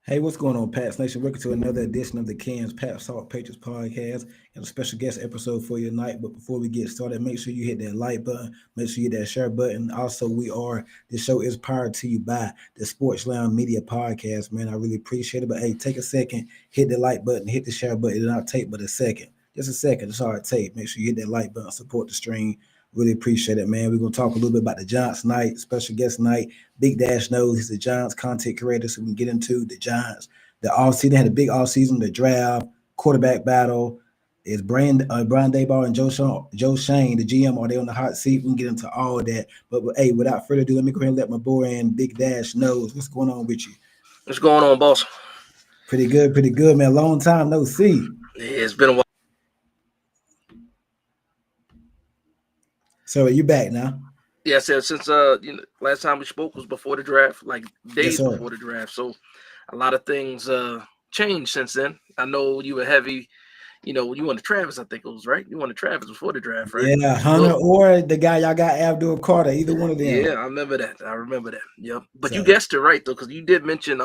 Hey, what's going on, Pats Nation? Welcome to another edition of the Cans Pat Salt Patriots podcast and a special guest episode for your night. But before we get started, make sure you hit that like button, make sure you hit that share button. Also, this show is powered to you by the Sports Lounge Media Podcast, man. I really appreciate it. But hey, take a second, hit the like button, hit the share button. It'll not take but a second. Just a second. That's all it takes. Make sure you hit that like button, support the stream. Really appreciate it, man. We're going to talk a little bit about the Giants night, special guest night. Big Dash knows he's the Giants content creator, so we can get into the Giants. The offseason, they had a big offseason, the draft, quarterback battle. Is Brian Daboll and Joe Shane, the GM, are they on the hot seat? We can get into all of that. But hey, without further ado, let me go ahead and let my boy in, Big Dash knows. What's going on with you? What's going on, boss? Pretty good, man. Long time no see. Yeah, it's been a while. So are you back now? Yeah, since last time we spoke was before the draft, like days before the draft. So a lot of things changed since then. I know you were heavy, you wanted Travis, I think it was, right? You wanted Travis before the draft, right? Yeah, Hunter or the guy y'all got, Abdul Carter, either one of them. Yeah, I remember that. Yep. But you guessed it right though, because you did mention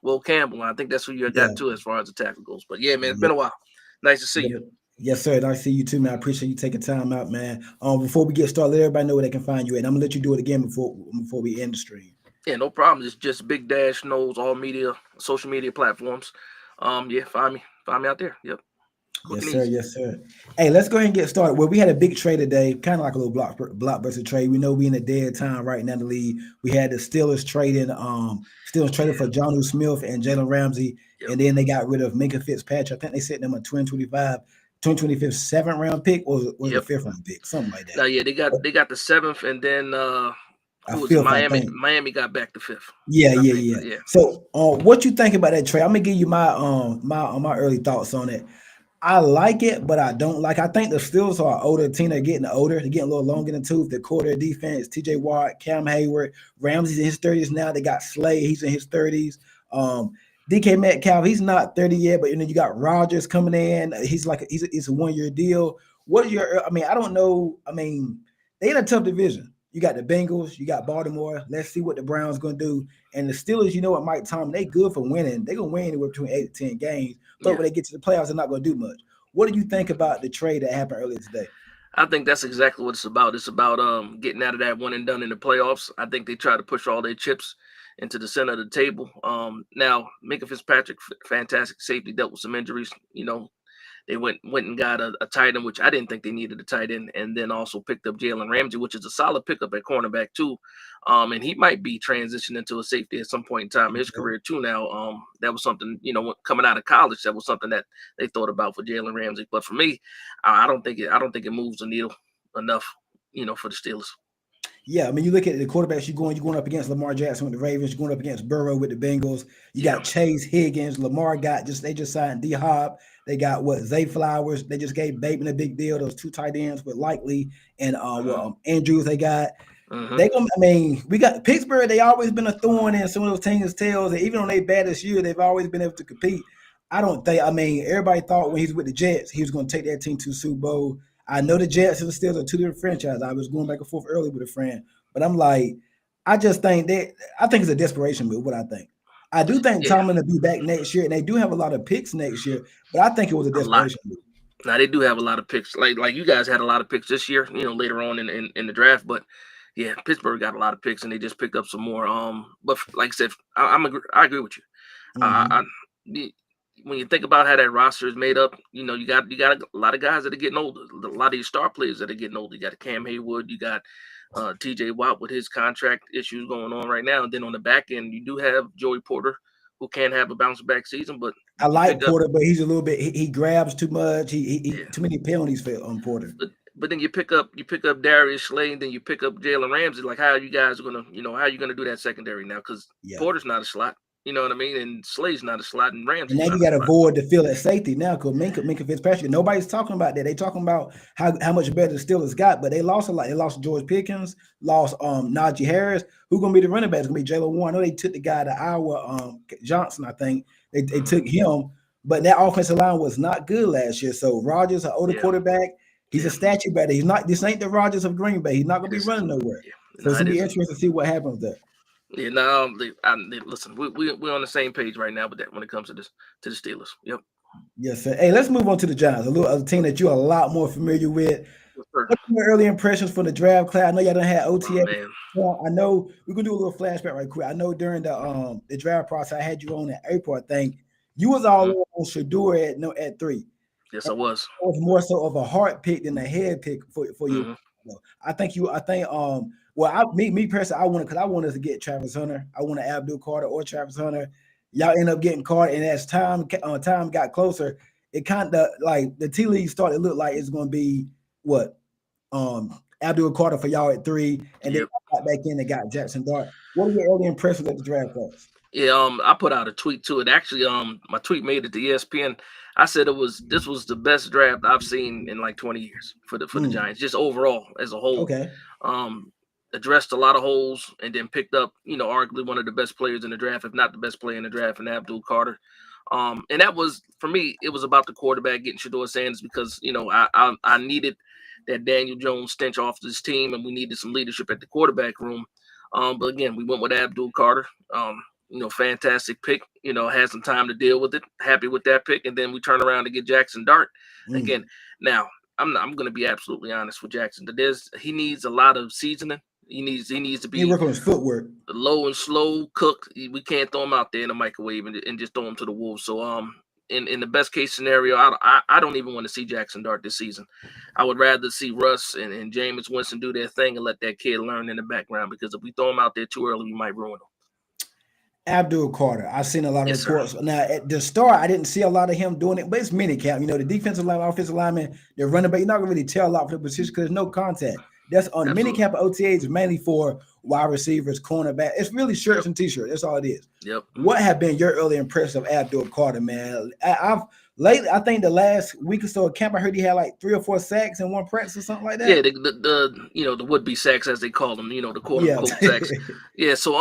Will Campbell. I think that's who you got to as far as the tackle goes. But yeah, man, it's been a while. Nice to see you. Yes, sir. Nice to see you too, man. I appreciate you taking time out, man. Before we get started, let everybody know where they can find you at. I'm gonna let you do it again before we end the stream. Yeah, no problem. It's just Big Dash knows all social media platforms. Yeah, find me out there. Yep. Yes, sir. Hey, let's go ahead and get started. Well, we had a big trade today, kind of like a little blockbuster trade. We know we in a dead time right now in the league. We had the Steelers trading for Jonnu Smith and Jalen Ramsey, and then they got rid of Minkah Fitzpatrick. I think they sent them a 2025 7th round pick, or was it 5th round pick, something like that. No, yeah, they got the 7th, and then Miami got back to 5th. Yeah. So, what you think about that trade? I'm gonna give you my my early thoughts on it. I like it, but I don't like. I think the Steelers are an older team. They're getting older. They're getting a little longer in the tooth. The core of their defense, T.J. Watt, Cam Hayward, Ramsey's in his 30s now. They got Slay. He's in his 30s. DK Metcalf, he's not 30 yet, but you got Rodgers coming in. He's a 1-year deal. I don't know. They in a tough division. You got the Bengals, you got Baltimore. Let's see what the Browns going to do. And the Steelers, what Mike Tomlin, they good for winning. They're going to win anywhere between 8 to 10 games. But when they get to the playoffs, they're not going to do much. What do you think about the trade that happened earlier today? I think that's exactly what it's about. It's about getting out of that one and done in the playoffs. I think they try to push all their chips into the center of the table. Now, Minkah Fitzpatrick, fantastic safety, dealt with some injuries. They They went and got a tight end, which I didn't think they needed a tight end, and then also picked up Jalen Ramsey, which is a solid pickup at cornerback too. And he might be transitioning into a safety at some point in time in his career too. Now, that was something, coming out of college, that was something that they thought about for Jalen Ramsey. But for me, I don't think it moves the needle enough, for the Steelers. Yeah, I mean, you look at the quarterbacks you're going up against Lamar Jackson with the Ravens, you're going up against Burrow with the Bengals. You got Chase Higgins, Lamar they just signed D Hop. They got Zay Flowers. They just gave Bateman a big deal. Those 2 tight ends with Likely and Andrews. They got. We got Pittsburgh. They always been a thorn in some of those teams' tails. And even on their baddest year, they've always been able to compete. Everybody thought when he's with the Jets, he was going to take that team to Super Bowl. I know the Jets and the Steelers are 2 different franchises. I was going back and forth early with a friend, but I'm like, I think it's a desperation move. What I think, I do think Tomlin will be back next year, and they do have a lot of picks next year. But I think it was a desperation move. Now they do have a lot of picks. Like you guys had a lot of picks this year, later on in the draft. But yeah, Pittsburgh got a lot of picks, and they just picked up some more. But like I said, I agree with you. When you think about how that roster is made up, you got a lot of guys that are getting older. A lot of these star players that are getting older. You got Cam Haywood, you got TJ Watt with his contract issues going on right now, and then on the back end, you do have Joey Porter, who can have a bounce back season. But I like Porter, but he's a little bit he grabs too much. He too many penalties on Porter. But then you pick up Darius Slay, and then you pick up Jalen Ramsey. Like, how are you guys gonna do that secondary now? Because Porter's not a slot. You know what I mean? And Slay's not a slot, and Ramsey. And now you got to avoid the field at safety now because Minka Fitzpatrick. Nobody's talking about that. They talking about how much better the Steelers got, but they lost a lot. They lost George Pickens, lost Najee Harris. Who's gonna be the running back? It's gonna be Jaylen Warren. I know they took the guy to Iowa, Johnson. I think they took him, but that offensive line was not good last year. So Rodgers, an older quarterback, he's a statue batter. He's not. This ain't the Rodgers of Green Bay. He's not gonna be running nowhere. So it's gonna be interesting to see what happens there. Yeah, no, listen, we're on the same page right now with that when it comes to the Steelers. Yep. Yes, sir. Hey, let's move on to the Giants, a team that you're a lot more familiar with. What are your early impressions from the draft class? I know y'all done had OTA. I know we're gonna do a little flashback right quick. I know during the draft process, I had you on in April. I think you was all on Shador at 3. Yes, I was. It was more so of a heart pick than a head pick for you. Me personally, I wanted to get Travis Hunter. I wanted Abdul Carter or Travis Hunter. Y'all end up getting Carter, and as time got closer, it kind of like the tea leaves started to look like it's going to be Abdul Carter for y'all at 3, and then got back in and got Jackson Dart. What are your early impressions of the draft class? Yeah, I put out a tweet to it. Actually, my tweet made it to ESPN. I said this was the best draft I've seen in like 20 years for the Giants, just overall as a whole. Okay. Addressed a lot of holes and then picked up, arguably one of the best players in the draft, if not the best player in the draft, in Abdul Carter. And that was, for me, it was about the quarterback, getting Shador Sanders, because, I needed that Daniel Jones stench off this team, and we needed some leadership at the quarterback room. But again, we went with Abdul Carter. Fantastic pick, had some time to deal with it. Happy with that pick. And then we turn around to get Jackson Dart. Again, now I'm going to be absolutely honest with Jackson. He needs a lot of seasoning. He needs to be work on his footwork. Low and slow cooked. We can't throw him out there in the microwave and just throw him to the wolves. So in the best case scenario, I don't even want to see Jackson Dart this season. I would rather see Russ and Jameis Winston do their thing and let that kid learn in the background, because if we throw him out there too early, we might ruin him. Abdul Carter, I've seen a lot of reports. Sir. Now, at the start, I didn't see a lot of him doing it, but it's minicamp. The defensive line, offensive lineman, the running back, you're not going to really tell a lot for the position because there's no contact. That's on the minicamp OTAs, mainly for wide receivers, cornerback. It's really shirts and T-shirts. That's all it is. Yep. What have been your early impressions of Abdul Carter, man? I think the last week or so at camp, I heard he had like 3 or 4 sacks in one practice or something like that. Yeah, the would-be sacks, as they call them, the quote-unquote sacks. Yeah, so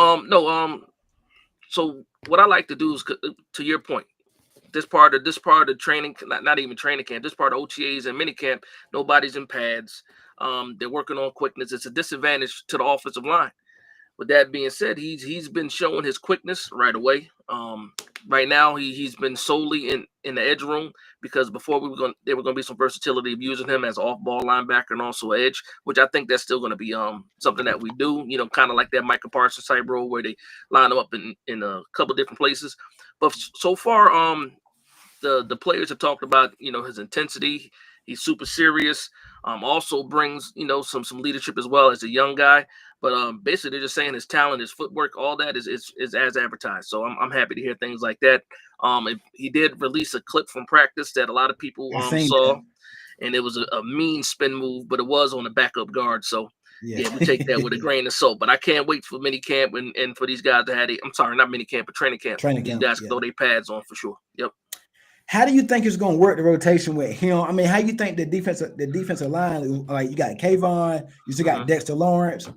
what I like to do is, to your point, this part of the training, not even training camp, this part of OTAs and minicamp, nobody's in pads. They're working on quickness. It's a disadvantage to the offensive line. With that being said, he's been showing his quickness right away. Right now, he's been solely in the edge room, because before there were going to be some versatility of using him as an off-ball linebacker and also edge, which I think that's still going to be something that we do, kind of like that Micah Parsons type role where they line them up in a couple different places. But so far, the players have talked about, his intensity. He's super serious. Also brings, some leadership as well as a young guy. But basically, they're just saying his talent, his footwork, all that is as advertised. So I'm happy to hear things like that. He did release a clip from practice that a lot of people saw, and it was a mean spin move, but it was on a backup guard. So yeah, we take that with a grain of salt. But I can't wait for mini camp and for these guys to have I'm sorry, not mini camp, but training camp. These guys can throw their pads on for sure. Yep. How do you think it's going to work the rotation with him? I mean, how you think the defensive line? Like you got Kavon, you still got Dexter Lawrence,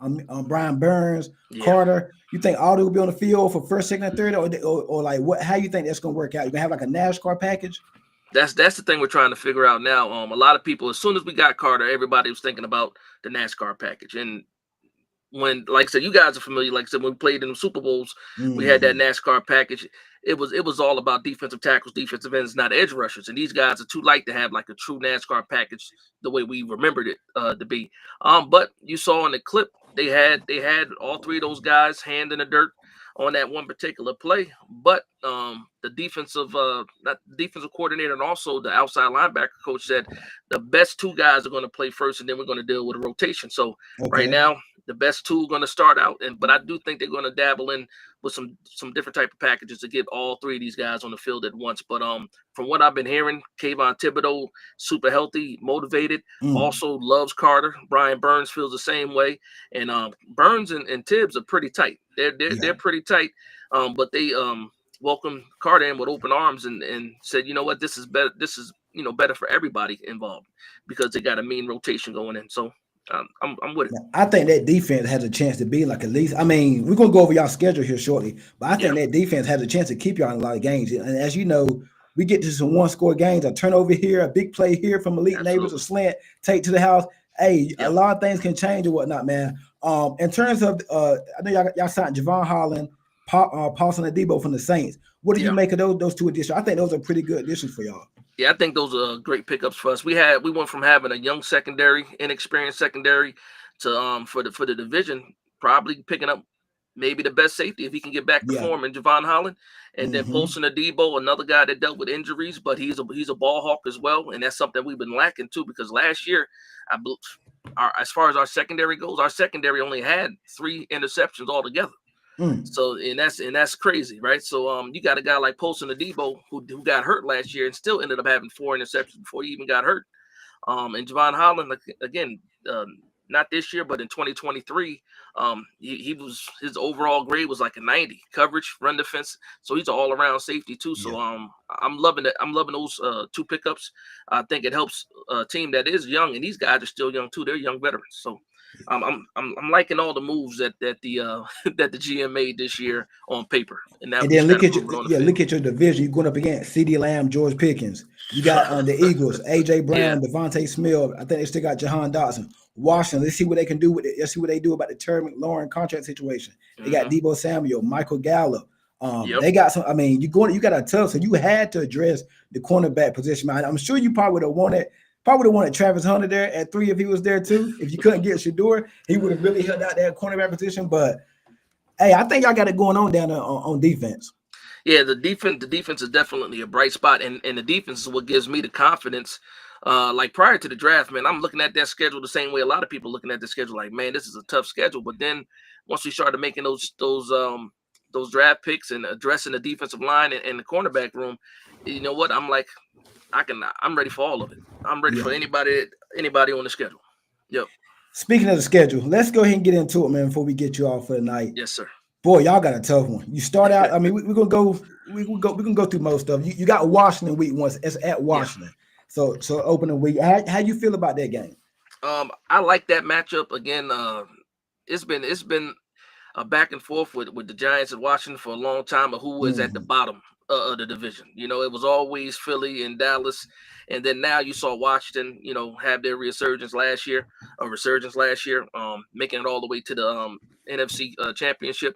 Brian Burns, Carter. You think all they will be on the field for first, second, and third, or like what? How you think that's going to work out? You gonna have like a NASCAR package? That's the thing we're trying to figure out now. A lot of people, as soon as we got Carter, everybody was thinking about the NASCAR package. And when, like I said, you guys are familiar. Like I said, when we played in the Super Bowls, we had that NASCAR package. It was all about defensive tackles, defensive ends, not edge rushers. And these guys are too light to have like a true NASCAR package the way we remembered it to be. But you saw in the clip they had all three of those guys hand in the dirt on that one particular play. But the defensive coordinator and also the outside linebacker coach said the best two guys are going to play first, and then we're going to deal with a rotation. So right now, the best two are going to start out, but I do think they're going to dabble in with some different type of packages to get all three of these guys on the field at once. But from what I've been hearing, Kayvon Thibodeau, super healthy, motivated, also loves Carter. Brian Burns feels the same way, and Burns and Tibbs are pretty tight. They're pretty tight, but they welcomed Carter in with open arms and said, you know what, this is better. This is better for everybody involved because they got a mean rotation going in. So. I'm with it. I think that defense has a chance to be like at least. I mean, we're gonna go over y'all schedule here shortly, but I think that defense has a chance to keep y'all in a lot of games. And as you know, we get to some one-score games, a turnover here, a big play here from elite neighbors, a slant, take to the house. Hey, a lot of things can change or whatnot, man. In terms of, I know y'all signed Jaylen Hyatt, Paulson Adebo from the Saints. What do you make of those two additions? I think those are pretty good additions for y'all. Yeah, I think those are great pickups for us. We went from having a young secondary, inexperienced secondary, to for the division, probably picking up maybe the best safety if he can get back to form in Jaylen Hyatt, and then Paulson Adebo, another guy that dealt with injuries, but he's a ball hawk as well, and that's something we've been lacking too. Because last year, as far as our secondary goes, our secondary only had 3 interceptions altogether. So and that's crazy, right? So you got a guy like Paulson Adebo who got hurt last year and still ended up having 4 interceptions before he even got hurt. And Jaylen Hyatt, again, not this year, but in 2023, his overall grade was like a 90, coverage, run defense. So he's an all around safety too. So I'm loving it. I'm loving those 2 pickups. I think it helps a team that is young, and these guys are still young too. They're young veterans. So. I'm liking all the moves that the that the GM made this year on paper, and then look at your division. You're going up against CeeDee Lamb, George Pickens. You got the Eagles, AJ Brown, Devontae Smith. I think they still got Jahan Dotson. Washington. Let's see what they can do with it. Let's see what they do about the Terry McLaurin contract situation. They got Deebo Samuel, Michael Gallup. They got some. I mean, you got a tough. So you had to address the cornerback position. I'm sure you probably would have wanted. Probably would have wanted Travis Hunter there at 3 if he was there too. If you couldn't get Shador, he would have really held out that cornerback position. But hey, I think y'all got it going on down there on defense. Yeah, the defense is definitely a bright spot, and the defense is what gives me the confidence. Like prior to the draft, man, I'm looking at that schedule the same way a lot of people looking at the schedule. Like, man, this is a tough schedule. But then once we started making those draft picks and addressing the defensive line and the cornerback room, you know what? I'm like, I'm ready for all of it. I'm ready for anybody on the schedule. Yep. Speaking of the schedule, let's go ahead and get into it, man, before we get you off for the night. Yes, sir. Boy, y'all got a tough one. You start out. I mean, we're gonna go through most of it. You got Washington week 1. It's at Washington. Yeah. So opening week. How you feel about that game? I like that matchup. Again, it's been a back and forth with the Giants and Washington for a long time of who was at the bottom of the division. You know, it was always Philly and Dallas, and then now you saw Washington, have their resurgence last year, making it all the way to the NFC Championship.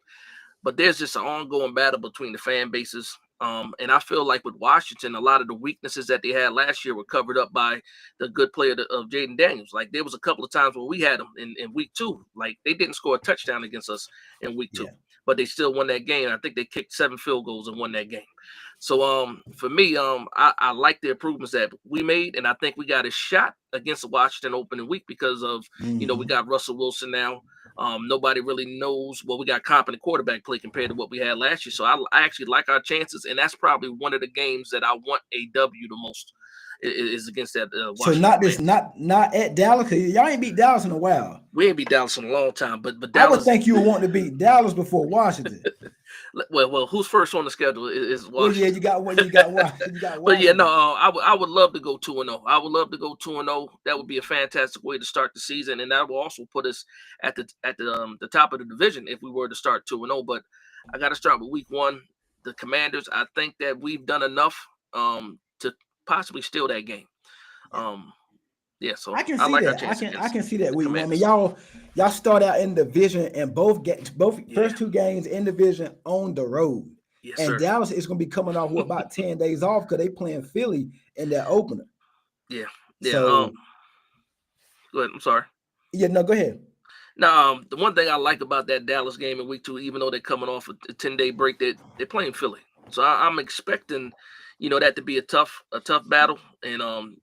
But there's just an ongoing battle between the fan bases, And I feel like with Washington, a lot of the weaknesses that they had last year were covered up by the good play of Jaden Daniels. Like there was a couple of times where we had them in week 2. Like they didn't score a touchdown against us in week 2, but they still won that game. I think they kicked 7 field goals and won that game. So for me, I like the improvements that we made, and I think we got a shot against the Washington opening week because of we got Russell Wilson now. Nobody really knows what we got competent quarterback play compared to what we had last year. So I actually like our chances, and that's probably one of the games that I want a W the most is against that. Washington so not at Dallas. Y'all ain't beat Dallas in a while. We ain't beat Dallas in a long time, but Dallas. I would think you would want to beat Dallas before Washington. Well, who's first on the schedule is Washington. Well, yeah, you got one. You got one. But yeah, no, I would love to go 2-0. I would love to go 2-0. That would be a fantastic way to start the season, and that will also put us at the top of the division if we were to start 2-0. But I got to start with week 1. The Commanders. I think that we've done enough to possibly steal that game. Yeah, so I can see that. I can see that. I mean, y'all start out in division and both first 2 games in division on the road. Yes, and sir. Dallas is going to be coming off with about 10 days off because they playing Philly in their opener. Yeah. So, go ahead. I'm sorry. Yeah, no, go ahead. Now, the one thing I like about that Dallas game in week 2, even though they're coming off a 10-day break, they're playing Philly. So I'm expecting, that to be a tough battle. And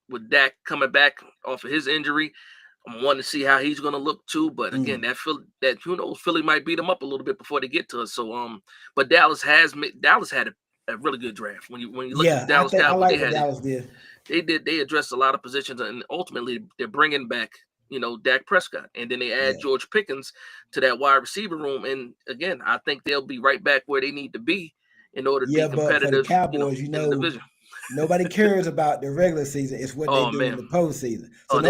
with Dak coming back off of his injury, I'm wanting to see how he's going to look too. But again, Philly might beat them up a little bit before they get to us. So but Dallas had a really good draft. When you look at Dallas Cowboys, I like what Dallas did. They addressed a lot of positions, and ultimately they're bringing back Dak Prescott, and then they add George Pickens to that wide receiver room. And again, I think they'll be right back where they need to be in order to be competitive. But for the Cowboys, in the division. Nobody cares about the regular season. It's what they do in the postseason. So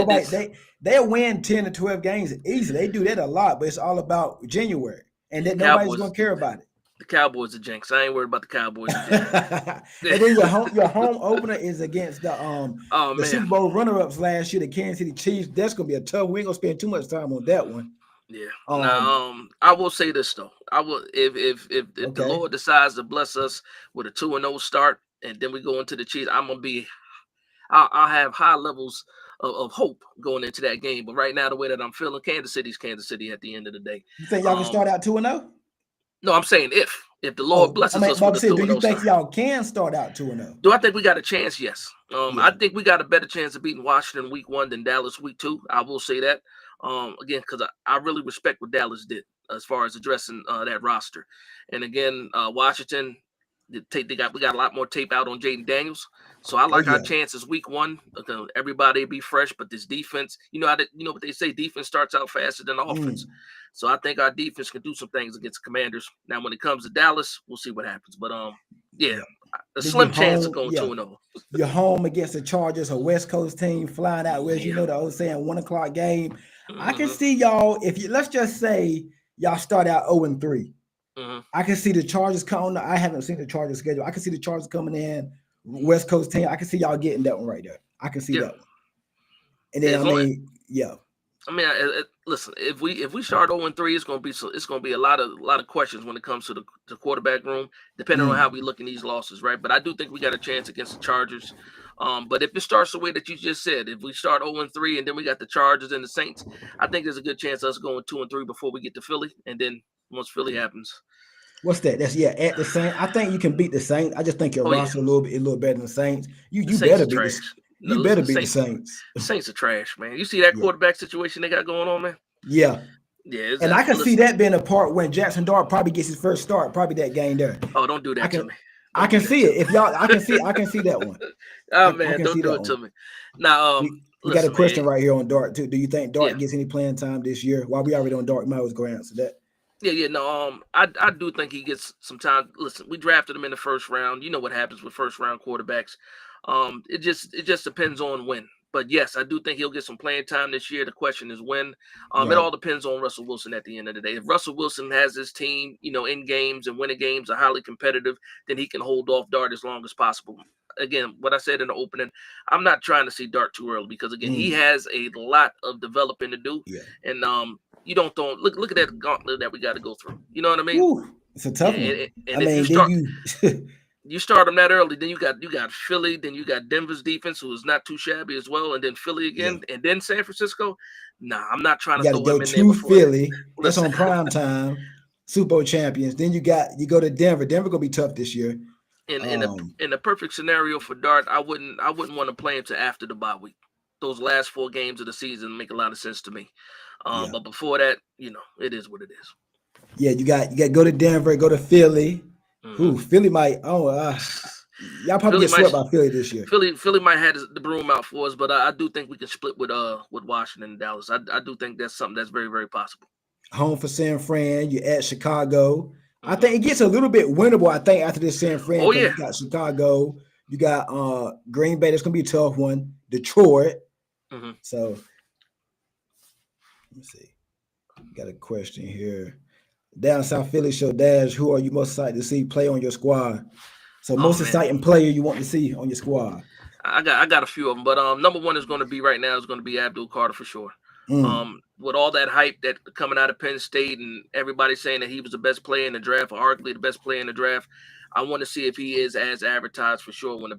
they'll win 10 to 12 games easily. They do that a lot, but it's all about January, and then nobody's going to care about it. The Cowboys are jinx. I ain't worried about the Cowboys. And then your home opener is against the Super Bowl runner-ups last year, the Kansas City Chiefs. That's going to be a tough. We ain't going to spend too much time on that one. Yeah. I will say this though. I will if the Lord decides to bless us with a 2-0 start, and then we go into the Chiefs, I'll have high levels of hope going into that game. But right now, the way that I'm feeling, Kansas City's Kansas City at the end of the day. You think y'all can start out 2-0? No, I'm saying if the Lord blesses us with a 2-0 do you think start. y'all can start out 2-0? Do I think we got a chance? Yes. I think we got a better chance of beating Washington week 1 than Dallas week 2. I will say that. Again, because I really respect what Dallas did as far as addressing that roster. And again, Washington, we got a lot more tape out on Jaden Daniels. So I like our chances week 1. Everybody be fresh, but this defense, you know what they say, defense starts out faster than the offense. So I think our defense can do some things against the Commanders. Now, when it comes to Dallas, we'll see what happens. But a slim chance of going 2-0. You're home against the Chargers, a West Coast team flying out west. You know the old saying, 1:00 game. I can see y'all, let's just say y'all start out 0-3. I can see the Chargers coming. I haven't seen the Chargers schedule. I can see the Chargers coming in, West Coast team. I can see y'all getting that one right there. I can see that one. And then listen, if we start 0-3, it's gonna be a lot of questions when it comes to the quarterback room, depending on how we look in these losses, right? But I do think we got a chance against the Chargers. But if it starts the way that you just said, if we start 0-3 and then we got the Chargers and the Saints, I think there's a good chance of us going 2-3 before we get to Philly, and then once Philly happens. What's that? That's at the Saints. I think you can beat the Saints. I just think your roster a little better than the Saints. You better beat the Saints. The Saints are trash, man. You see that quarterback situation they got going on, man? Yeah. And I can see that being a part when Jackson Dart probably gets his first start, probably that game there. Oh, don't do that to me. I can see it. If y'all, I can see that one. Oh man, don't do it to me. Now, we got a question right here on Dart too. Do you think Dart gets any playing time this year? While we already on Dart, you might as well go answer that. No, I do think he gets some time. Listen, we drafted him in the first round. You know what happens with first round quarterbacks. It just depends on when. But yes, I do think he'll get some playing time this year. The question is when. It all depends on Russell Wilson at the end of the day. If Russell Wilson has his team, in games and winning games are highly competitive, then he can hold off Dart as long as possible. Again, what I said in the opening, I'm not trying to see Dart too early because again, he has a lot of developing to do. Yeah. And you don't look at that gauntlet that we got to go through. You know what I mean? Ooh. It's a tough one. And I if you mean, start then you start them that early, then you got Philly, then you got Denver's defense, who is not too shabby as well, and then Philly yeah, again, and then San Francisco. Nah, I'm not trying you to got to throw go him in there to before that. Philly. That's Listen, on prime time. Super Bowl champions. Then you go to Denver. Denver gonna be tough this year. in the perfect scenario for Dart, I wouldn't want to play him to after the bye week. Those last 4 games of the season make a lot of sense to me. Yeah, But before that, it is what it is. yeah. You got to go to Denver. Go to Philly. Mm-hmm. Who Philly might? Oh, y'all probably Philly get might swept by Philly this year. Philly might have the broom out for us, but I do think we can split with Washington and Dallas. I do think that's something that's very, very possible. Home for San Fran. You're at Chicago. I Mm-hmm. think it gets a little bit winnable. I think after this San Fran Oh because yeah. you got Chicago. You got Green Bay. That's gonna be a tough one. Detroit. Mm-hmm. So let me see. Got a question here. Down South Philly show Dash. Who are you most excited to see play on your squad? So Oh most man, exciting player you want to see on your squad? I got a few of them, but number one is going to be right now is going to be Abdul Carter for sure. Mm, With all that hype that coming out of Penn State and everybody saying that he was the best player in the draft, or arguably the best player in the draft, I want to see if he is as advertised for sure when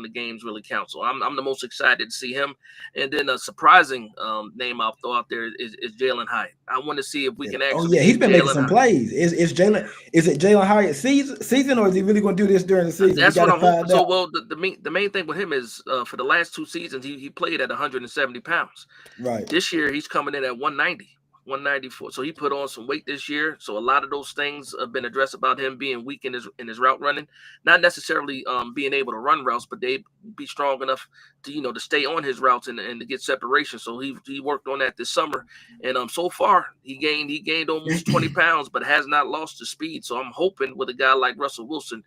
the games really count. So I'm the most excited to see him. And then a surprising name I'll throw out there is Jaylen Hyatt. I want to see if we yeah. can Oh actually yeah, he's get been making Jaylen some Hyatt. plays. Is Yeah. Jalen? Is it Jaylen Hyatt season, or is he really going to do this during the season? We That's got what to I'm hoping. find So, out. well, the main thing with him is for the last 2 seasons, he played at 170 pounds. Right. This year, he's coming in at 190, 194. So he put on some weight this year. So a lot of those things have been addressed about him being weak in his route running, not necessarily being able to run routes, but they be strong enough to stay on his routes and to get separation. So he worked on that this summer, and so far he gained almost 20 pounds, but has not lost the speed. So I'm hoping with a guy like Russell Wilson,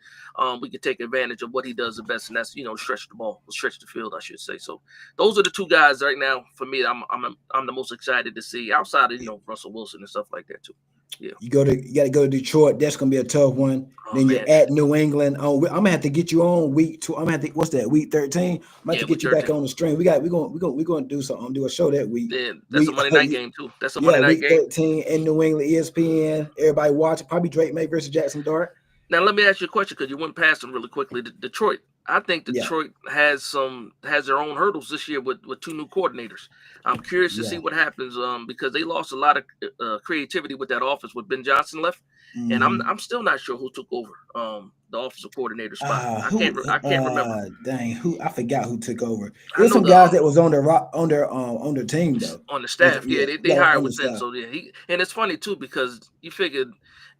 we can take advantage of what he does the best, and that's stretch the ball, stretch the field, I should say. So those are the two guys right now for me. I'm the most excited to see outside of Russell Wilson and stuff like that too. Yeah. You got to go to Detroit. That's gonna be a tough one. Oh Then you're man. at New England. Oh, I'm gonna have to get you on week 2. I'm gonna have to. What's that? Week 13. I'm gonna have Yeah, to week get you back 13. on the string. We're gonna do something. Do a show that week. Yeah, that's a Week Monday night game too. That's a yeah, Monday night week game. 13 in New England, ESPN. Everybody watching. Probably Drake May versus Jackson Dart. Now let me ask you a question because you went past them really quickly. Detroit. I think Yeah, Detroit has their own hurdles this year with 2 new coordinators. I'm curious to see yeah. what happens because they lost a lot of creativity with that offense with Ben Johnson left, and Mm-hmm. I'm still not sure who took over the offensive coordinator spot. Who? I can't remember. Dang, who? I forgot who took over. I There's know some the guys that was on their team though. on the staff. Yeah, they Yeah, hired on the within. staff. So yeah, and it's funny too because you figured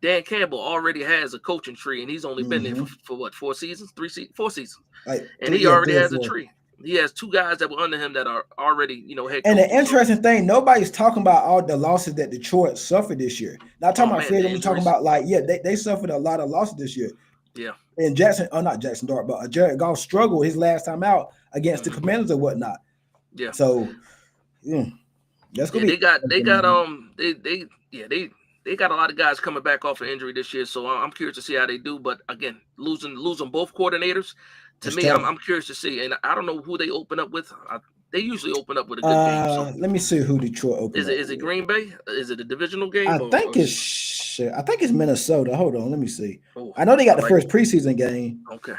Dan Campbell already has a coaching tree, and he's only been there Mm-hmm. for what 4 seasons, 4 seasons, Like and he three already or has a four. tree. He has 2 guys that were under him that are already head And the coaches. So interesting thing, nobody's talking about all the losses that Detroit suffered this year. Not oh talking about man, Fred, the I'm talking injuries. about they suffered a lot of losses this year. Yeah, And not Jackson Dart, but Jared Goff struggled his last time out against the hmm Commanders or whatnot. yeah, So that's yeah. gonna be They got a lot of guys coming back off of injury this year. So I'm curious to see how they do. But again, losing both coordinators, to it's me, tough. I'm curious to see. And I don't know who they open up with. They usually open up with a good game. So Let me see who Detroit opened up is it with. Green Bay? Is it a divisional game I or? think it's Minnesota. Hold on, let me see. Oh, I know they got I the like. first preseason game. Okay.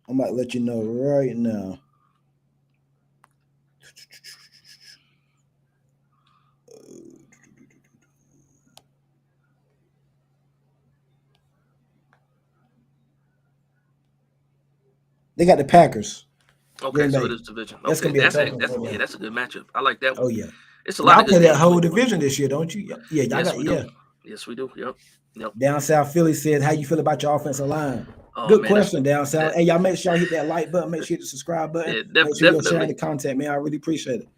I might let you know right now. They got the Packers. Okay, Green so it Bay. is division. That's Okay, gonna be a tough one that's for them. that's a good matchup. I like that one. Oh yeah. It's a lot Y'all of good play that games in whole week 1. division this year, don't you? Yeah, y'all Yes, got we do. yeah. Yes, we do. Yep. Yep. Down South Philly said, "How you feel about your offensive line?" Oh Good man, that's question, Down South. that. Hey, y'all make sure y'all hit that like button. Make sure you hit the subscribe button. Yeah, Make sure you're sharing definitely. the content, man. I really appreciate it.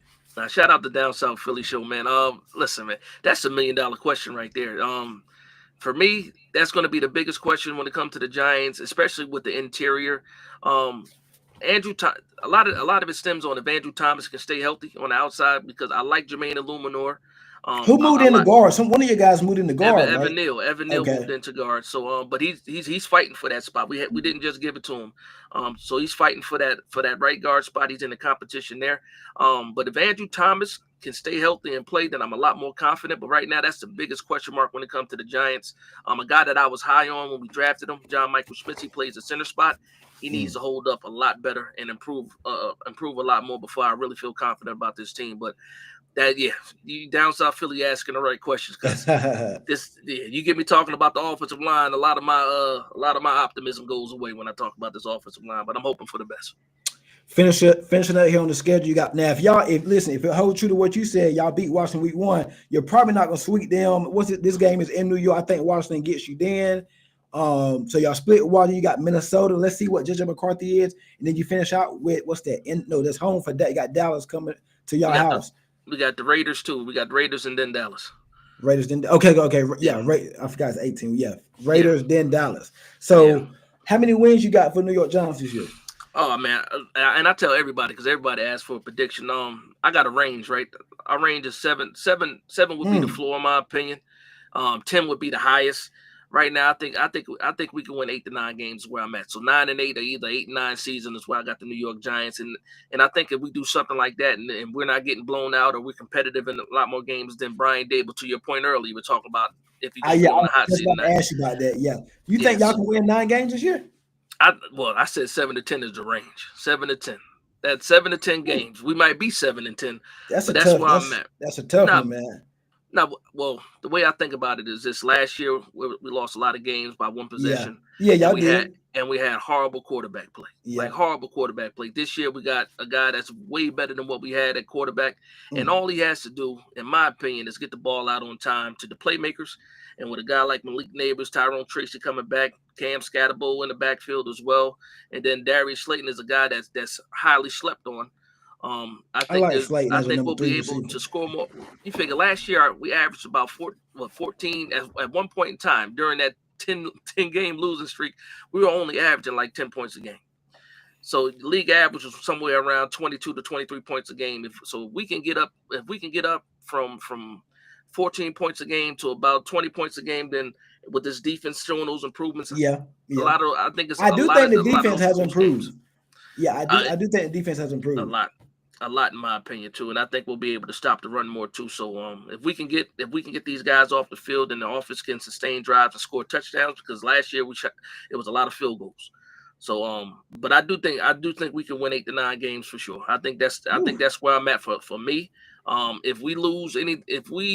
Shout out to Down South Philly show, man. Listen, man, that's $1 million question right there. For me, that's going to be the biggest question when it comes to the Giants, especially with the interior. Um, a lot of it stems on if Andrew Thomas can stay healthy on the outside because I like Jermaine Illuminor. Who moved I in the like guard? One of your guys moved in the guard, right? Evan Neal Okay. moved into guard. So, but he's fighting for that spot. We didn't just give it to him. So he's fighting for that right guard spot. He's in the competition there. But if Andrew Thomas can stay healthy and play, then I'm a lot more confident. But right now, that's the biggest question mark when it comes to the Giants. A guy that I was high on when we drafted him, John Michael Schmitz, he plays the center spot. He needs to hold up a lot better and improve a lot more before I really feel confident about this team. But that, you down South Philly asking the right questions, because you get me talking about the offensive line, a lot of my optimism goes away when I talk about this offensive line. But I'm hoping for the best. Finishing up here on the schedule, you got now. If it holds true to what you said, y'all beat Washington week 1, you're probably not gonna sweep them. This game is in New York. I think Washington gets you then. So y'all split Washington. You got Minnesota. Let's see what JJ McCarthy is, and then you finish out with what's that? That's home for that. You got Dallas coming to your house. We got the Raiders too. We got the Raiders and then Dallas. Raiders then okay. Yeah, I forgot it's 18. Yeah, Raiders then Dallas. So how many wins you got for New York Giants this year? Oh man, and I tell everybody, because everybody asks for a prediction. I got a range, right? Our range is 7 would be the floor in my opinion. 10 would be the highest. Right now, I think we can win 8 to 9 games where I'm at. So 9 and 8, or either 8 and 9 season is where I got the New York Giants, and I think if we do something like that, and we're not getting blown out, or we're competitive in a lot more games than Brian Dable. To your point earlier, we're talking about if you get on the hot seat. I asked you about that. Yeah, you think y'all can win 9 games this year? I said 7 to 10 is the range. 7 to 10. That's 7 to 10 games. We might be 7 and 10. That's where I'm at. That's a tough one, man. No, well, the way I think about it is this: last year we lost a lot of games by 1 possession. Yeah, y'all did. We had horrible quarterback play. Like horrible quarterback play. This year we got a guy that's way better than what we had at quarterback, and all he has to do, in my opinion, is get the ball out on time to the playmakers. And with a guy like Malik Neighbors, Tyrone Tracy coming back, Cam Scatterbo in the backfield as well, and then Darius Slayton is a guy that's highly slept on. I think we'll be able to score more. You figure last year we averaged about 14 at one point in time during that 10 game losing streak. We were only averaging like 10 points a game. So the league average was somewhere around 22 to 23 points a game. If we can get up from 14 points a game to about 20 points a game, then with this defense showing those improvements, I think the defense has improved. Games. Yeah, I do think the defense has improved a lot in my opinion too, and I think we'll be able to stop the run more too. So if we can get these guys off the field, and the offense can sustain drives and score touchdowns, because last year it was a lot of field goals. So but I do think we can win 8 to 9 games for sure. I think that's where I'm at for me. If we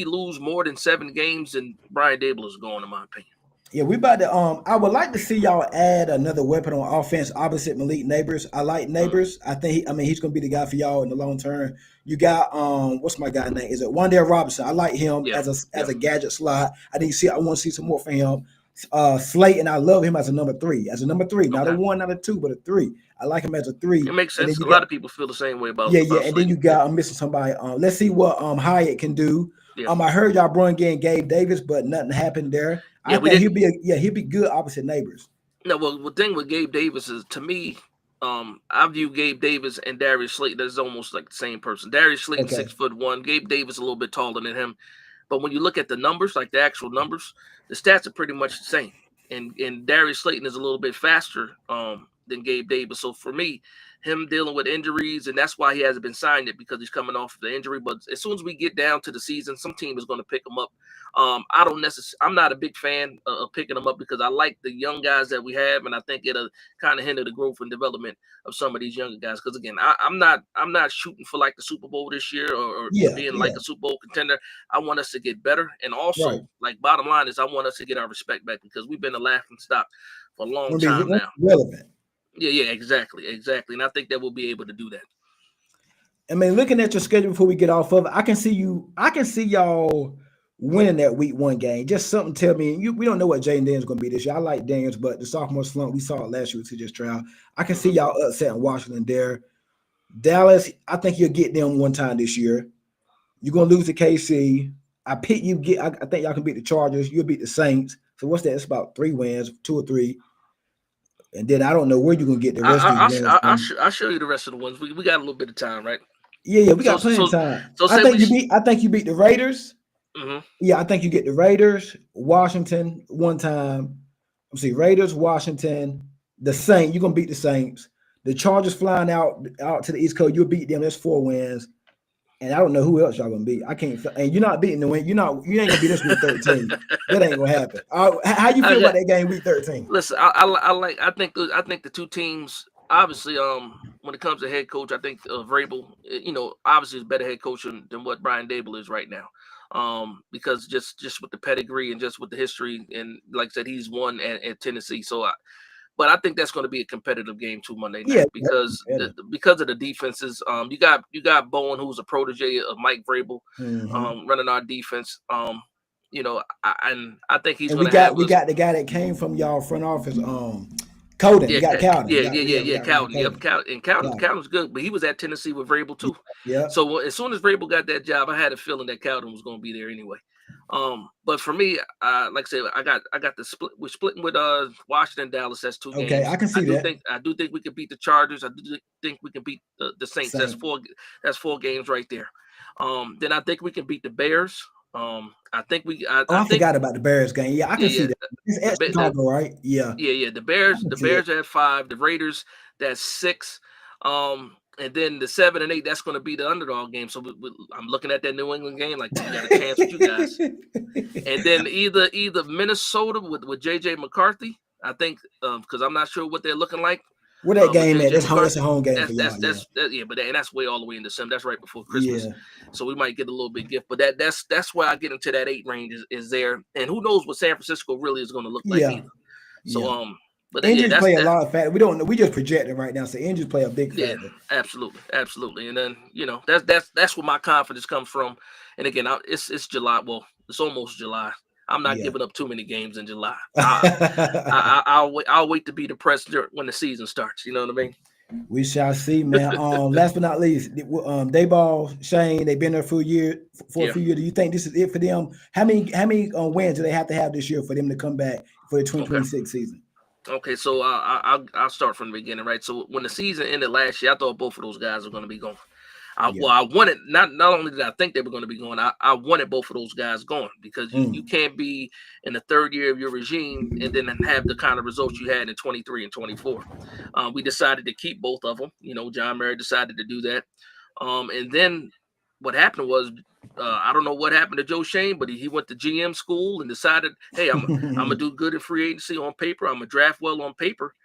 lose more than 7 games, then Brian Dable is gone, in my opinion. Yeah, we about to. I would like to see y'all add another weapon on offense opposite Malik Neighbors. I like Neighbors. I think he's going to be the guy for y'all in the long term. You got what's my guy's name? Is it Wan'Dale Robinson? I like him as a gadget slot. I want to see some more from him. Slayton, I love him as a number 3. Not a 1, not a 2, but a 3. I like him as a 3. It makes sense. A lot of people feel the same way about. And then you got, I'm missing somebody. Let's see what Hyatt can do. Yeah. I heard y'all brought in Gabe Davis, but nothing happened there. I think he'll be good opposite Neighbors. No, well, the thing with Gabe Davis is, to me, I view Gabe Davis and Darius Slayton as almost like the same person. Darius Slayton 6'1", Gabe Davis a little bit taller than him, but when you look at the numbers, like the actual numbers, the stats are pretty much the same. And Darius Slayton is a little bit faster than Gabe Davis. So for me, him dealing with injuries, and that's why he hasn't been signed yet, because he's coming off the injury. But as soon as we get down to the season, some team is going to pick him up. I'm not a big fan of picking them up, because I like the young guys that we have, and I think it'll kind of hinder the growth and development of some of these younger guys. Because again, I'm not shooting for like the Super Bowl this year or being like a Super Bowl contender. I want us to get better, and also like bottom line is I want us to get our respect back, because we've been a laughing stock for a long time now. Relevant. Yeah, exactly, and I think that we'll be able to do that. I mean, looking at your schedule before we get off of it, I can see y'all winning that week 1 game. Just something tell me, we don't know what Jayden Daniels is going to be this year. I like Daniels, but the sophomore slump, we saw it last year with CJ Stroud. I can see y'all upsetting Washington there. Dallas, I think you'll get them one time this year. You're going to lose to KC. I think y'all can beat the Chargers. You'll beat the Saints. So what's that? It's about 3 wins, 2 or 3. And then I don't know where you're going to get the rest of these wins. I'll show you the rest of the ones. We got a little bit of time, right? Yeah, we got plenty of time. So I think you beat the Raiders. Mm-hmm. Yeah, I think you get the Raiders, Washington one time. Let's see, Raiders, Washington, the Saints. You're going to beat the Saints. The Chargers flying out to the East Coast. You'll beat them. That's 4 wins. And I don't know who else y'all gonna beat. I can't. And you're not beating the win. You ain't gonna beat us week 13. That ain't gonna happen. How you feel about that game week 13? Listen, I think the two teams obviously when it comes to head coach, I think Vrabel, obviously is a better head coach than what Brian Dable is right now. Because just with the pedigree and just with the history, and like I said, he's won at Tennessee. But I think that's going to be a competitive game too Monday night Yeah, because of the defenses. You got Bowen, who's a protege of Mike Vrabel, running our defense. I think he's going to have. We got the guy that came from y'all front office. Cowden. You got Cowden. Cowden. Yep, Cowden. Cowden's good, but he was at Tennessee with Vrabel too. Yeah. So as soon as Vrabel got that job, I had a feeling that Cowden was going to be there anyway. But for me, like I said, I got the split. We're splitting with Washington, Dallas. That's 2 games. Okay, I can see that. I do think we can beat the Chargers. I do think we can beat the Saints. That's 4 games right there. Then I think we can beat the Bears. I think we. I forgot about the Bears game. Yeah, I can see that. It's at Chicago, right? Yeah. Yeah. The Bears are at 5. The Raiders, that's 6. And then the 7 and 8, that's going to be the underdog game. So I'm looking at that New England game like we got a chance with you guys. And then either Minnesota with JJ McCarthy, I think, because I'm not sure what they're looking like. Where that game at? That's a home game for y'all. That's way all the way in December. That's right before Christmas. Yeah. So we might get a little bit gift. But that's where I get into that 8 range is there. And who knows what San Francisco really is going to look like either. So but injuries play a lot of factor. We just projecting right now, so injuries play a big factor. Yeah, absolutely. And then that's where my confidence comes from. And again, it's July. Well, it's almost July. I'm not giving up too many games in July. I'll wait to be depressed when the season starts. You know what I mean? We shall see, man. Last but not least, Dayball, Shane, they've been there for a few years. Do you think this is it for them? How many wins do they have to have this year for them to come back for the 2026 season? Okay, so I'll start from the beginning, right? So when the season ended last year, I thought both of those guys were going to be gone. Well, I wanted not only did I think they were going to be going, I wanted both of those guys gone because you can't be in the 3rd year of your regime and then have the kind of results you had in 23 and 24. We decided to keep both of them. John Mary decided to do that, and then what happened was I don't know what happened to Joe Shane, but he went to GM school and decided, hey, I'm gonna do good in free agency on paper. I'm gonna draft well on paper.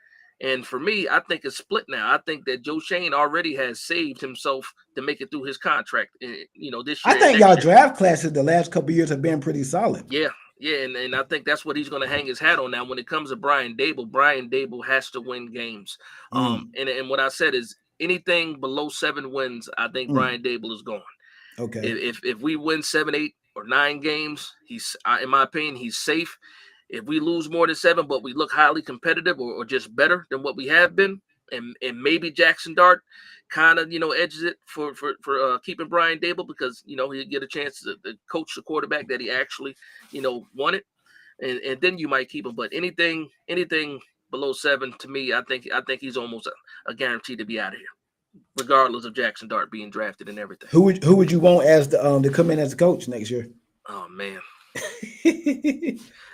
And for me, I think it's split now. I think that Joe Shane already has saved himself to make it through his contract. This year. I think y'all draft classes the last couple of years have been pretty solid. Yeah, and I think that's what he's going to hang his hat on now. When it comes to Brian Dable has to win games. And what I said is anything below 7 wins, I think Brian Dable is gone. Okay. If we win 7, 8, or 9 games, he's in my opinion, he's safe. If we lose more than 7, but we look highly competitive or just better than what we have been, and maybe Jackson Dart kind of edges it for keeping Brian Dable because he'll get a chance to coach the quarterback that he actually wanted, and then you might keep him. But anything below 7 to me, I think he's almost a guarantee to be out of here, regardless of Jackson Dart being drafted and everything. Who would you want as to come in as a coach next year? Oh man.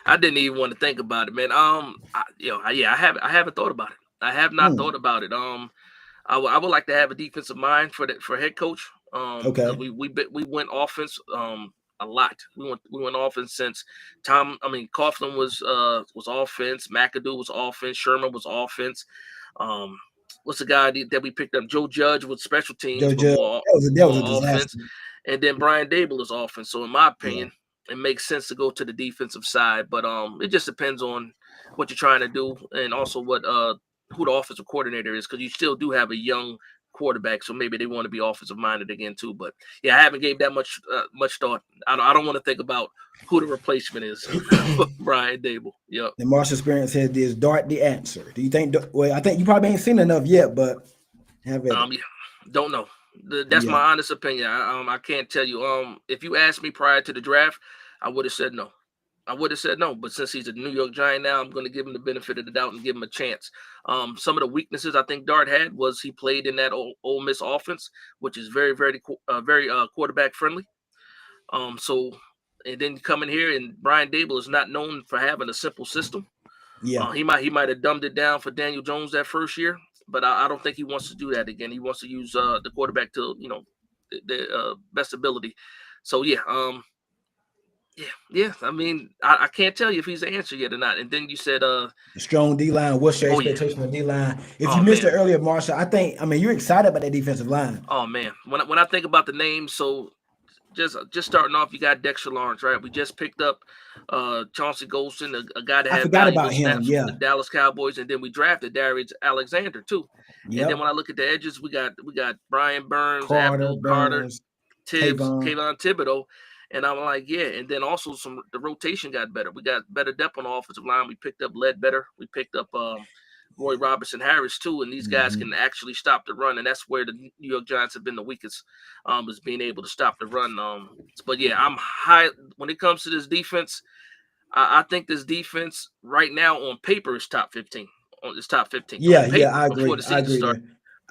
I didn't even want to think about it, man. I haven't thought about it. I have not thought about it. I would like to have a defensive mind for head coach. Okay. We went offense a lot. We went offense since Coughlin was offense. McAdoo was offense. Sherman was offense. What's the guy that we picked up? Joe Judge with special teams. That was a offense. And then Brian Dable is offense. So in my opinion, it makes sense to go to the defensive side, but it just depends on what you're trying to do and also what who the offensive coordinator is, because you still do have a young quarterback, so maybe they want to be offensive minded again too. But yeah, I haven't gave that much thought. I don't want to think about who the replacement is for Brian Dable. Yep. The Marshall experience said, "Is Dart the answer?" Do you think? Well, I think you probably ain't seen enough yet, but have it. Don't know. That's my honest opinion. I can't tell you. If you asked me prior to the draft, I would have said no. But since he's a New York Giant now, I'm going to give him the benefit of the doubt and give him a chance. Some of the weaknesses I think Dart had was he played in that Ole Miss offense, which is very, very, very quarterback friendly. And then coming here, and Brian Dable is not known for having a simple system. Yeah, he might have dumbed it down for Daniel Jones that first year. But I don't think he wants to do that again. He wants to use the quarterback to, their best ability. So yeah, yeah. I mean, I can't tell you if he's the answer yet or not. And then you said the strong D-line. What's your expectation of D-line? If you missed it earlier, Marshall, I mean, you're excited about that defensive line. Oh man, when I think about the names, so just starting off, you got Dexter Lawrence, right? We just picked up Chauncey Golston, a guy that had valuable snaps from the Dallas Cowboys, and then we drafted Darius Alexander too. Yep. And then when I look at the edges, we got Brian Burns, Abdul Carter, Tibbs, Kayvon Thibodeau. And I'm like, yeah. And then also the rotation got better. We got better depth on the offensive line. We picked up Ledbetter. We picked up Roy Robertson Harris too, and these guys can actually stop the run, and that's where the New York Giants have been the weakest, is being able to stop the run. But yeah, I'm high when it comes to this defense. I think this defense right now on paper is top 15. It's top 15. Yeah, I agree. Before the season starts.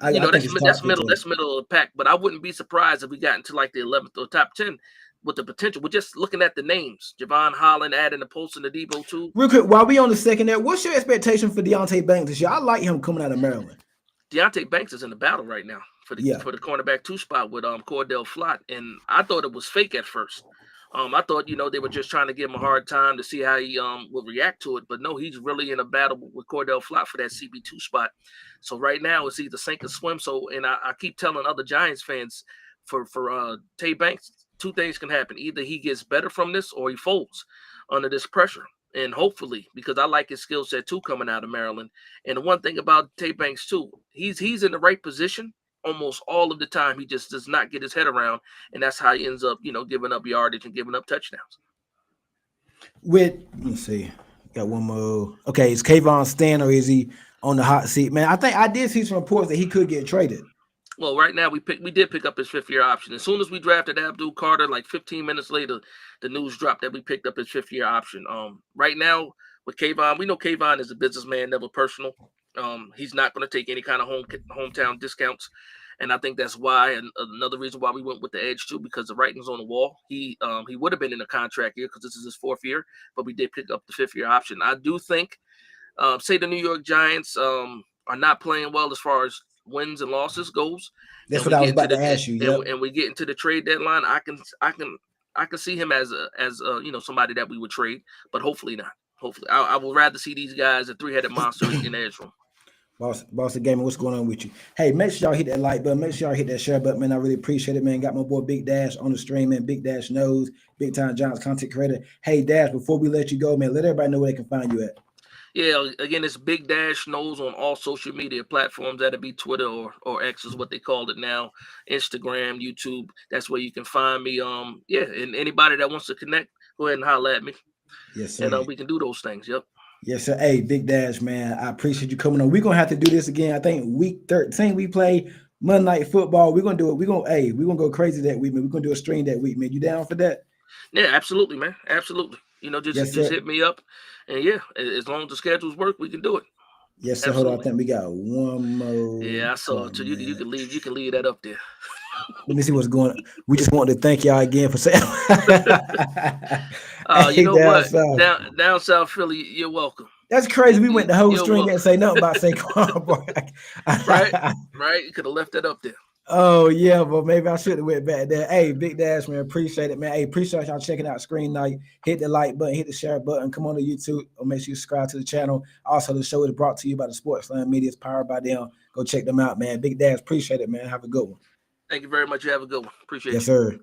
That's middle of the pack. But I wouldn't be surprised if we got into like the 11th or top 10. With the potential, we're just looking at the names. Javon Holland adding the Pulse and the Debo too. Real quick, while we on the second there, what's your expectation for Deontay Banks this year? I like him coming out of Maryland. Deontay Banks is in the battle right now for the cornerback 2 spot with Cordell Flott, and I thought it was fake at first. I thought they were just trying to give him a hard time to see how he would react to it, but no, he's really in a battle with Cordell Flott for that CB2 spot. So right now it's either sink or swim. So, and I keep telling other Giants fans for Tay Banks. 2 things can happen. Either he gets better from this or he folds under this pressure. And hopefully, because I like his skill set too coming out of Maryland. And the one thing about Tay Banks too, he's in the right position almost all of the time. He just does not get his head around. And that's how he ends up, giving up yardage and giving up touchdowns. Let's see. Got one more. Okay, is Kavon staying or is he on the hot seat? Man, I think I did see some reports that he could get traded. Well, right now we did pick up his 5th-year option. As soon as we drafted Abdul Carter, like 15 minutes later, the news dropped that we picked up his 5th-year option. Right now with Kavon, we know Kavon is a businessman, never personal. He's not going to take any kind of hometown discounts, and I think that's why. Another reason why we went with the edge too, because the writing's on the wall. He would have been in a contract year because this is his 4th year, but we did pick up the 5th-year option. I do think, say the New York Giants are not playing well as far as wins and losses goes. That's what I was about to ask you. Yep. And we get into the trade deadline. I can see him as somebody that we would trade, but hopefully not. Hopefully, I would rather see these guys, a 3-headed monster, in the edge room. Boss of Gaming, what's going on with you? Hey, make sure y'all hit that like button. Make sure y'all hit that share button, man. I really appreciate it, man. Got my boy Big Dash on the stream, man. Big Dash knows, big time Giants content creator. Hey, Dash, before we let you go, man, let everybody know where they can find you at. Yeah, again, it's Big Dash Knows on all social media platforms. That'd be Twitter or X is what they called it now. Instagram, YouTube. That's where you can find me. And anybody that wants to connect, go ahead and holler at me. Yes, sir. And we can do those things. Yep. Yes, sir. Hey, Big Dash, man, I appreciate you coming on. We're gonna have to do this again. I think week 13 we play Monday Night Football. We're gonna do it. We're gonna go crazy that week, man. We're gonna do a stream that week, man. You down for that? Yeah, absolutely, man. Absolutely. Just hit me up. And yeah, as long as the schedules work, we can do it. Yes, sir. Absolutely. Hold on. I think we got one more. Yeah, I saw it. So you can leave. You can leave that up there. Let me see what's going on. We just want to thank y'all again for saying. You know what? Down South Philly, you're welcome. That's crazy. We went the whole string and say nothing about Saquon. Right. You could have left that up there. Oh, yeah, but maybe I should have went back there. Hey, Big Dash, man, appreciate it, man. Hey, appreciate y'all checking out Screen Night. Hit the like button, hit the share button. Come on to YouTube or make sure you subscribe to the channel. Also, the show is brought to you by the Sports Slam Media. It's powered by them. Go check them out, man. Big Dash, appreciate it, man. Have a good one. Thank you very much. You have a good one. Appreciate it. Yes, sir.